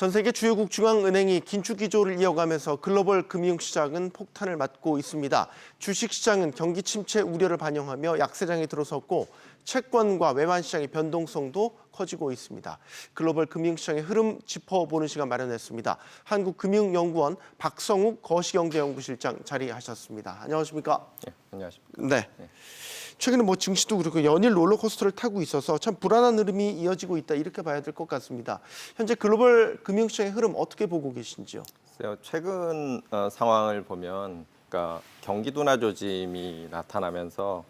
전 세계 주요국 중앙은행이 긴축 기조를 이어가면서 글로벌 금융시장은 폭탄을 맞고 있습니다. 주식시장은 경기 침체 우려를 반영하며 약세장에 들어섰고 채권과 외환시장의 변동성도 커지고 있습니다. 글로벌 금융시장의 흐름 짚어보는 시간 마련했습니다. 한국금융연구원 박성욱 거시경제연구실장 자리하셨습니다. 안녕하십니까? 네, 안녕하십니까? 네. 최근에 증시도 그렇고 연일 롤러코스터를 타고 있어서 참 불안한 흐름이 이어지고 있다 이렇게 봐야 될 것 같습니다. 현재 글로벌 금융시장의 흐름 어떻게 보고 계신지요? 글쎄요, 최근 상황을 보면 그러니까 경기 둔화 조짐이 나타나면서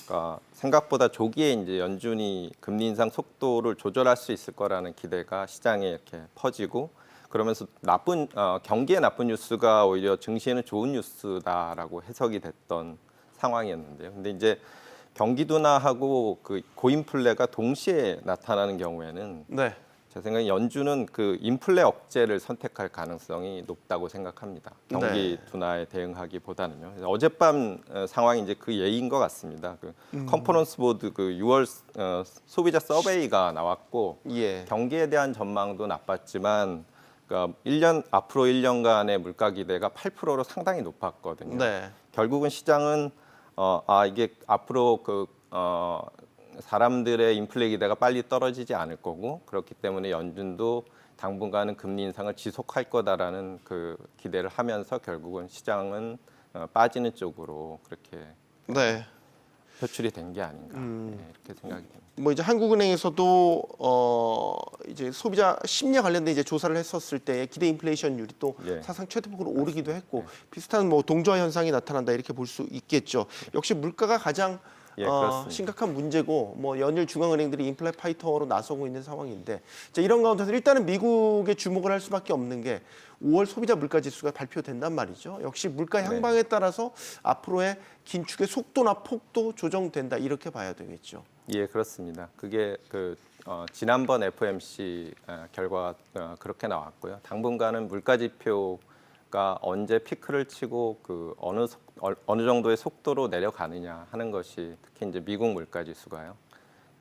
그러니까 생각보다 조기에 이제 연준이 금리 인상 속도를 조절할 수 있을 거라는 기대가 시장에 이렇게 퍼지고 그러면서 경기에 나쁜 뉴스가 오히려 증시에는 좋은 뉴스다라고 해석이 됐던 상황이었는데요. 근데 이제 경기 둔화하고 그 고인플레가 동시에 나타나는 경우에는 네. 제 생각에 연준은 그 인플레 억제를 선택할 가능성이 높다고 생각합니다. 경기 둔화에 대응하기보다는요. 그래서 어젯밤 상황이 이제 그 예인 것 같습니다. 그 컨퍼런스 보드 그 6월 소비자 서베이가 나왔고 예. 경기에 대한 전망도 나빴지만 그러니까 앞으로 1년간의 물가 기대가 8%로 상당히 높았거든요. 네. 결국은 시장은 이게 앞으로 사람들의 인플레 기대가 빨리 떨어지지 않을 거고 그렇기 때문에 연준도 당분간은 금리 인상을 지속할 거다라는 그 기대를 하면서 결국은 시장은 빠지는 쪽으로 그렇게 네. 표출이 된 게 아닌가 이렇게 생각이 됩니다. 이제 한국은행에서도 이제 소비자 심리와 관련된 이제 조사를 했었을 때 기대 인플레이션율이 또 예. 사상 최대폭으로 오르기도 했고 비슷한 동조화 현상이 나타난다 이렇게 볼 수 있겠죠. 역시 물가가 가장 예, 그렇습니다. 심각한 문제고 연일 중앙은행들이 인플레 파이터로 나서고 있는 상황인데 이런 가운데서 일단은 미국에 주목을 할 수밖에 없는 게 5월 소비자 물가 지수가 발표된단 말이죠. 역시 물가 향방에 따라서 앞으로의 긴축의 속도나 폭도 조정된다 이렇게 봐야 되겠죠. 예, 그렇습니다. 그게 지난번 FOMC 결과가 그렇게 나왔고요. 당분간은 물가 지표가 언제 피크를 치고 어느 정도의 속도로 내려가느냐 하는 것이 특히 이제 미국 물가 지수가요.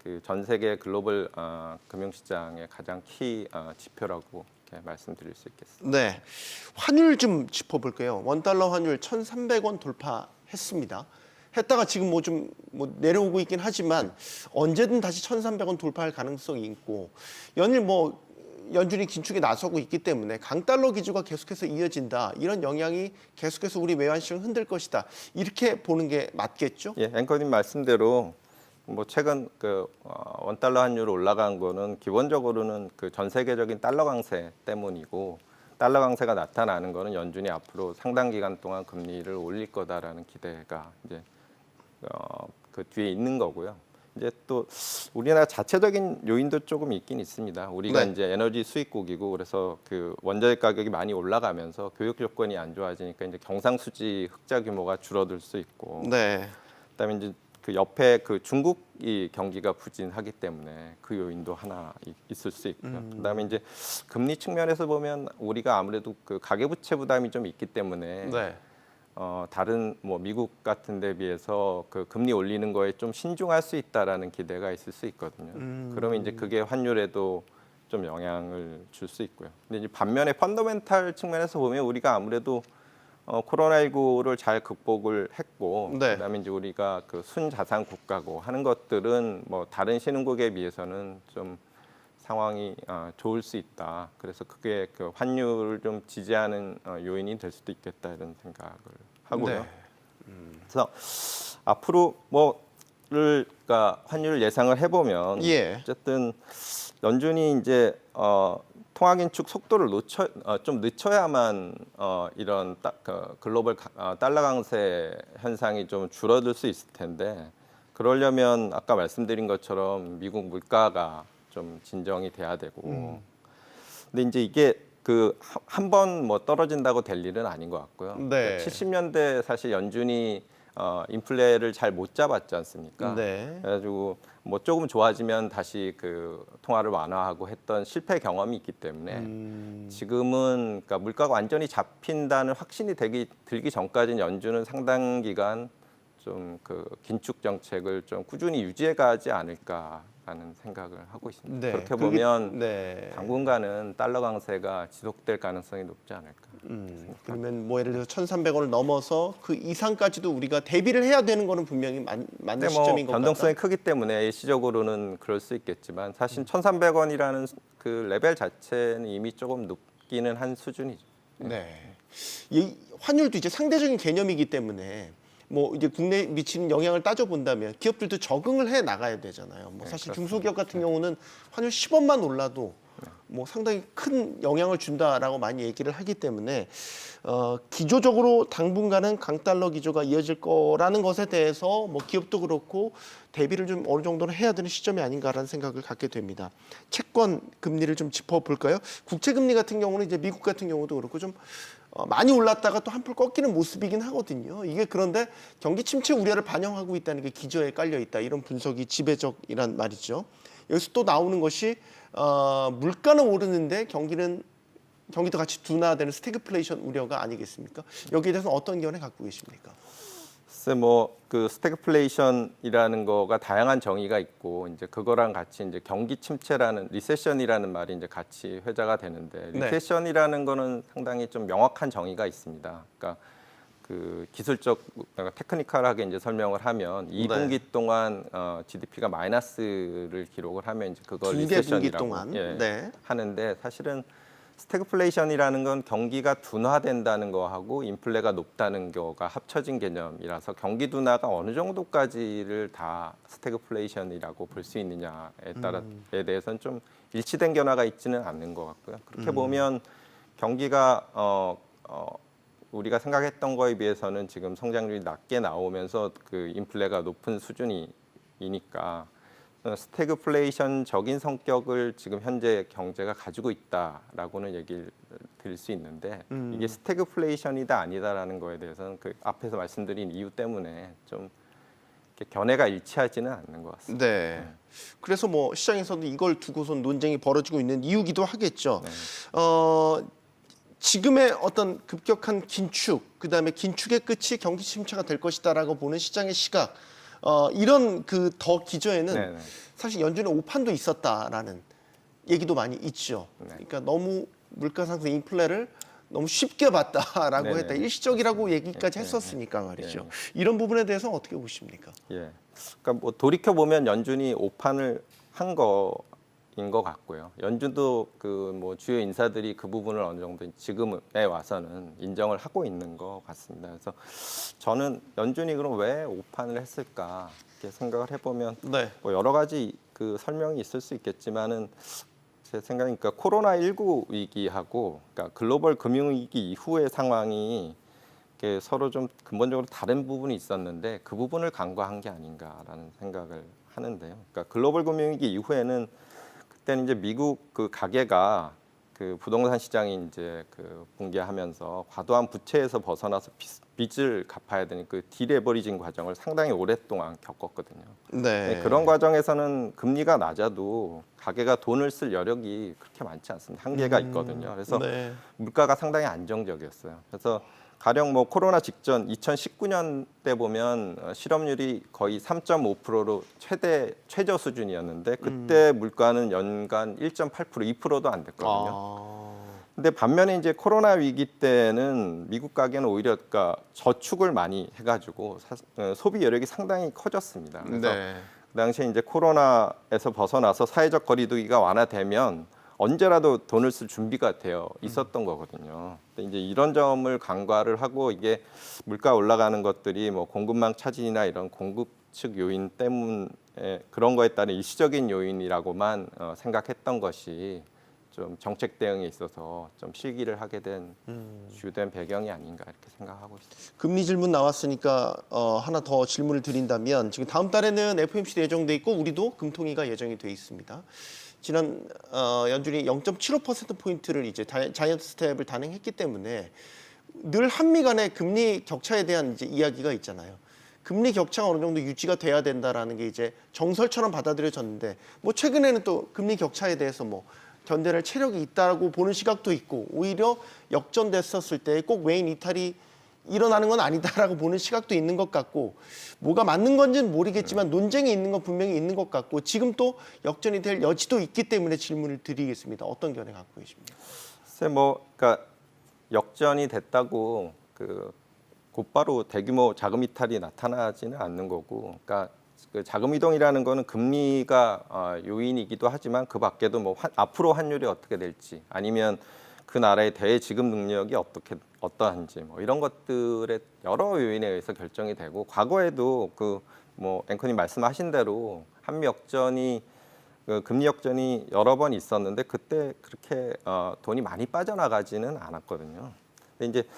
그 전 세계 글로벌 금융시장의 가장 키 지표라고 이렇게 말씀드릴 수 있겠습니다. 네, 환율 좀 짚어볼게요. 원달러 환율 1,300원 돌파했습니다. 했다가 지금 내려오고 있긴 하지만 언제든 다시 1,300원 돌파할 가능성이 있고 연일 연준이 긴축에 나서고 있기 때문에 강달러 기조가 계속해서 이어진다. 이런 영향이 계속해서 우리 외환시장을 흔들 것이다. 이렇게 보는 게 맞겠죠? 예, 앵커님 말씀대로 최근 원달러 환율 올라간 거는 기본적으로는 그 전 세계적인 달러 강세 때문이고 달러 강세가 나타나는 거는 연준이 앞으로 상당 기간 동안 금리를 올릴 거다라는 기대가 이제 그 뒤에 있는 거고요. 이제 또 우리나라 자체적인 요인도 조금 있긴 있습니다. 우리가 네. 이제 에너지 수입국이고 그래서 그 원자재 가격이 많이 올라가면서 교육 조건이 안 좋아지니까 이제 경상수지 흑자 규모가 줄어들 수 있고 네. 그다음에 이제 그 옆에 그 중국이 경기가 부진하기 때문에 그 요인도 하나 있을 수 있고요. 그다음에 이제 금리 측면에서 보면 우리가 아무래도 그 가계부채 부담이 좀 있기 때문에 네. 다른 미국 같은 데 비해서 그 금리 올리는 거에 좀 신중할 수 있다라는 기대가 있을 수 있거든요. 그러면 이제 그게 환율에도 좀 영향을 줄 수 있고요. 근데 이제 반면에 펀더멘탈 측면에서 보면 우리가 아무래도 코로나19를 잘 극복을 했고 네. 그다음에 이제 우리가 그 순자산 국가고 하는 것들은 다른 신흥국에 비해서는 좀 상황이 좋을 수 있다. 그래서 그게 그 환율을 좀 지지하는 요인이 될 수도 있겠다 이런 생각을 하고요. 네. 그래서 앞으로 그러니까 환율 예상을 해보면 예. 어쨌든 연준이 이제 통화 긴축 속도를 좀 늦춰야만 이런 글로벌 달러 강세 현상이 좀 줄어들 수 있을 텐데 그러려면 아까 말씀드린 것처럼 미국 물가가 좀 진정이 돼야 되고 근데 이제 이게 한 번 떨어진다고 될 일은 아닌 것 같고요. 네. 70년대 사실 연준이 인플레를 잘 못 잡았지 않습니까? 네. 그래가지고 조금 좋아지면 다시 그 통화를 완화하고 했던 실패 경험이 있기 때문에 지금은 그러니까 물가가 완전히 잡힌다는 확신이 들기 전까지는 연준은 상당 기간 좀 그 긴축 정책을 좀 꾸준히 유지해 가지 않을까 생각을 하고 있습니다. 네, 그렇게 그게- 보면 네. 당분간은 달러 강세가 지속될 가능성이 높지 않을까. 그러면 뭐 예를 들어서 1,300원을 넘어서 그 이상까지도 우리가 대비를 해야 되는 거는 분명히 맞는 근데 뭐 시점인 것 같다. 변동성이 크기 때문에 일시적으로는 그럴 수 있겠지만 사실 1,300원이라는 그 레벨 자체는 이미 조금 높기는 한 수준이죠. 네. 이 환율도 이제 상대적인 개념이기 때문에 뭐 이제 국내에 미치는 영향을 따져 본다면 기업들도 적응을 해 나가야 되잖아요. 뭐 사실 그렇습니다. 중소기업 같은 경우는 환율 10원만 올라도 뭐 상당히 큰 영향을 준다라고 많이 얘기를 하기 때문에 기조적으로 당분간은 강달러 기조가 이어질 거라는 것에 대해서 뭐 기업도 그렇고 대비를 좀 어느 정도는 해야 되는 시점이 아닌가라는 생각을 갖게 됩니다. 채권 금리를 좀 짚어볼까요? 국채 금리 같은 경우는 이제 미국 같은 경우도 그렇고 좀 많이 올랐다가 또 한풀 꺾이는 모습이긴 하거든요. 이게 그런데 경기 침체 우려를 반영하고 있다는 게 기저에 깔려 있다. 이런 분석이 지배적이란 말이죠. 여기서 또 나오는 것이 물가는 오르는데 경기도 같이 둔화되는 스태그플레이션 우려가 아니겠습니까? 여기에 대해서 어떤 견해 갖고 계십니까? 글쎄 뭐그 스태그플레이션이라는 거가 다양한 정의가 있고 이제 그거랑 같이 이제 경기 침체라는 리세션이라는 말이 이제 같이 회자가 되는데 네. 리세션이라는 거는 상당히 좀 명확한 정의가 있습니다. 그러니까 그 기술적 테크니컬하게 이제 설명을 하면 2분기 동안 GDP가 마이너스를 기록을 하면 이제 그걸 두 개 분기 리세션이라고 동안. 네. 하는데 사실은 스태그플레이션이라는 건 경기가 둔화된다는 거하고 인플레가 높다는 거가 합쳐진 개념이라서 경기 둔화가 어느 정도까지를 다 스태그플레이션이라고 볼 수 있느냐에 따라에 대해서는 좀 일치된 견해가 있지는 않는 것 같고요. 그렇게 보면 경기가 우리가 생각했던 거에 비해서는 지금 성장률이 낮게 나오면서 그 인플레가 높은 수준이니까 스태그플레이션적인 성격을 지금 현재 경제가 가지고 있다라고는 얘기를 드릴 수 있는데 이게 스태그플레이션이다 아니다라는 거에 대해서는 그 앞에서 말씀드린 이유 때문에 좀 이렇게 견해가 일치하지는 않는 것 같습니다. 네. 그래서 뭐 시장에서도 이걸 두고선 논쟁이 벌어지고 있는 이유기도 하겠죠. 네. 지금의 어떤 급격한 긴축, 그다음에 긴축의 끝이 경기 침체가 될 것이다라고 보는 시장의 시각, 이런 그 더 기저에는 네네. 사실 연준의 오판도 있었다라는 얘기도 많이 있죠. 네. 그러니까 너무 물가 상승, 인플레를 너무 쉽게 봤다라고 네네. 했다. 일시적이라고 얘기까지 네, 했었으니까 말이죠. 네. 이런 부분에 대해서 어떻게 보십니까? 예. 그러니까 뭐 돌이켜 보면 연준이 오판을 한 거인 것 같고요. 연준도 그 뭐 주요 인사들이 그 부분을 어느 정도 지금에 와서는 인정을 하고 있는 것 같습니다. 그래서 저는 연준이 그럼 왜 오판을 했을까 이렇게 생각을 해보면 네. 뭐 여러 가지 그 설명이 있을 수 있겠지만은 제 생각이니까 코로나19 위기하고 그러니까 글로벌 금융 위기 이후의 상황이 이렇게 서로 좀 근본적으로 다른 부분이 있었는데 그 부분을 간과한 게 아닌가라는 생각을 하는데요. 그러니까 글로벌 금융위기 이후에는 그때는 이제 미국 그 가계가 그 부동산 시장이 이제 그 붕괴하면서 과도한 부채에서 벗어나서 빚을 갚아야 되는 그 디레버리징 과정을 상당히 오랫동안 겪었거든요. 네. 그런 과정에서는 금리가 낮아도 가계가 돈을 쓸 여력이 그렇게 많지 않습니다. 한계가 있거든요. 그래서 네. 물가가 상당히 안정적이었어요. 그래서 가령 뭐 코로나 직전 2019년 때 보면 실업률이 거의 3.5%로 최저 수준이었는데 그때 물가는 연간 1.8% 2%도 안 됐거든요. 근데 반면에 이제 코로나 위기 때는 미국 가계는 오히려 그러니까 저축을 많이 해가지고 소비 여력이 상당히 커졌습니다. 그래서 네. 그 당시에 이제 코로나에서 벗어나서 사회적 거리두기가 완화되면 언제라도 돈을 쓸 준비가 되어 있었던 거거든요. 근데 이제 이런 점을 간과를 하고 이게 물가 올라가는 것들이 뭐 공급망 차진이나 이런 공급 측 요인 때문에 그런 거에 따른 일시적인 요인이라고만 생각했던 것이 좀 정책 대응에 있어서 좀 실기를 하게 된 주된 배경이 아닌가 이렇게 생각하고 있습니다. 금리 질문 나왔으니까 하나 더 질문을 드린다면 지금 다음 달에는 FOMC도 예정돼 있고 우리도 금통위가 예정이 돼 있습니다. 지난 연준이 0.75% 포인트를 이제 자이언트 스텝을 단행했기 때문에 늘 한미 간의 금리 격차에 대한 이제 이야기가 있잖아요. 금리 격차가 어느 정도 유지가 돼야 된다라는 게 이제 정설처럼 받아들여졌는데 뭐 최근에는 또 금리 격차에 대해서 뭐 견뎌낼 체력이 있다고 보는 시각도 있고 오히려 역전됐었을 때 꼭 외인 이탈이 일어나는 건 아니다라고 보는 시각도 있는 것 같고 뭐가 맞는 건지는 모르겠지만 논쟁이 있는 건 분명히 있는 것 같고 지금 또 역전이 될 여지도 있기 때문에 질문을 드리겠습니다. 어떤 견해 갖고 계십니까? 글쎄 그러니까 역전이 됐다고 곧바로 대규모 자금 이탈이 나타나지는 않는 거고, 그러니까 그 자금 이동이라는 거는 금리가 요인이기도 하지만 그 밖에도 앞으로 환율이 어떻게 될지 아니면 그 나라의 대지급 능력이 어떠한지 이런 것들의 여러 요인에 의해서 결정이 되고, 과거에도 앵커님 말씀하신 대로 한미 역전이 금리 역전이 여러 번 있었는데 그때 그렇게 돈이 많이 빠져나가지는 않았거든요. 근데 이제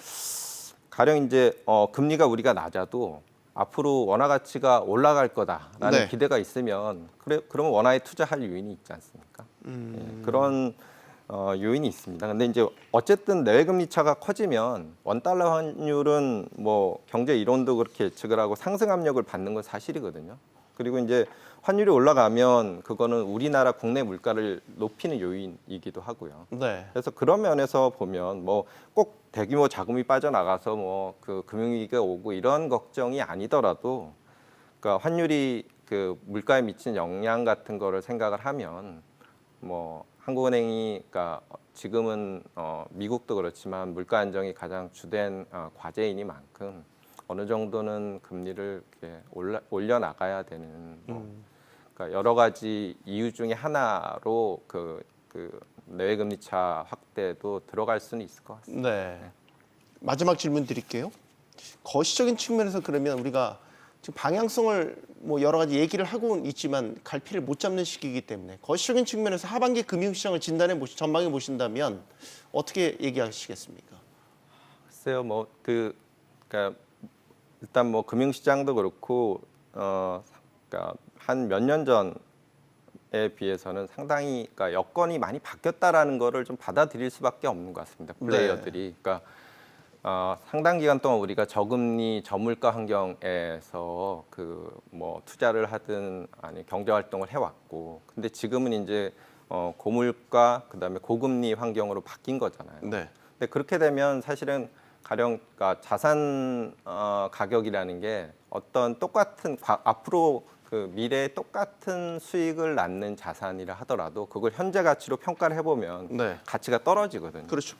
가령 이제 금리가 우리가 낮아도 앞으로 원화 가치가 올라갈 거다라는 네. 기대가 있으면 그러면 원화에 투자할 요인이 있지 않습니까? 예, 그런 요인이 있습니다. 근데 이제 어쨌든 내외 금리 차가 커지면 원달러 환율은 경제 이론도 그렇게 예측을 하고 상승 압력을 받는 건 사실이거든요. 그리고 이제 환율이 올라가면 그거는 우리나라 국내 물가를 높이는 요인이기도 하고요. 네. 그래서 그런 면에서 보면 꼭 대규모 자금이 빠져나가서 그 금융위기가 오고 이런 걱정이 아니더라도, 그러니까 환율이 그 물가에 미치는 영향 같은 거를 생각을 하면 한국은행이 그러니까 지금은 미국도 그렇지만 물가 안정이 가장 주된 과제이니만큼 어느 정도는 금리를 이렇게 올려 나가야 되는 그러니까 여러 가지 이유 중에 하나로 그 내외 금리 차 확대도 들어갈 수는 있을 것 같습니다. 네. 마지막 질문 드릴게요. 거시적인 측면에서 그러면 우리가 지금 방향성을 여러 가지 얘기를 하고는 있지만 갈피를 못 잡는 시기이기 때문에 거시적인 측면에서 하반기 금융시장을 전망해 보신다면 어떻게 얘기하시겠습니까? 글쎄요, 그러니까 일단 금융시장도 그렇고 그러니까 한 몇 년 전에 비해서는 상당히 그러니까 여건이 많이 바뀌었다라는 거를 좀 받아들일 수밖에 없는 것 같습니다. 플레이어들이. 그러니까 상당 기간 동안 우리가 저금리 저물가 환경에서 투자를 하든 아니 경제 활동을 해왔고, 근데 지금은 이제 고물가 그다음에 고금리 환경으로 바뀐 거잖아요. 네. 근데 그렇게 되면 사실은 가령 그러니까 자산 가격이라는 게 어떤 똑같은 앞으로 그 미래에 똑같은 수익을 낳는 자산이라 하더라도 그걸 현재 가치로 평가를 해보면 네. 가치가 떨어지거든요. 그렇죠.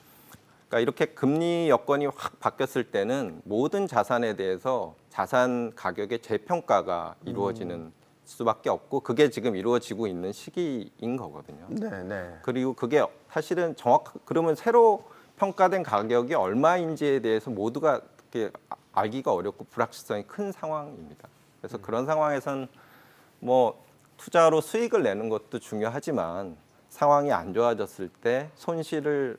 그러니까 이렇게 금리 여건이 확 바뀌었을 때는 모든 자산에 대해서 자산 가격의 재평가가 이루어지는 수밖에 없고, 그게 지금 이루어지고 있는 시기인 거거든요. 네, 네. 그리고 그게 사실은 그러면 새로 평가된 가격이 얼마인지에 대해서 모두가 이렇게 알기가 어렵고 불확실성이 큰 상황입니다. 그래서 그런 상황에선 투자로 수익을 내는 것도 중요하지만 상황이 안 좋아졌을 때 손실을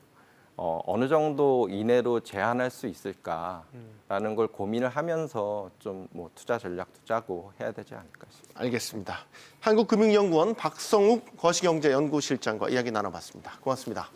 어느 정도 이내로 제한할 수 있을까라는 걸 고민을 하면서 좀 투자 전략도 짜고 해야 되지 않을까 싶습니다. 알겠습니다. 한국금융연구원 박성욱 거시경제연구실장과 이야기 나눠봤습니다. 고맙습니다.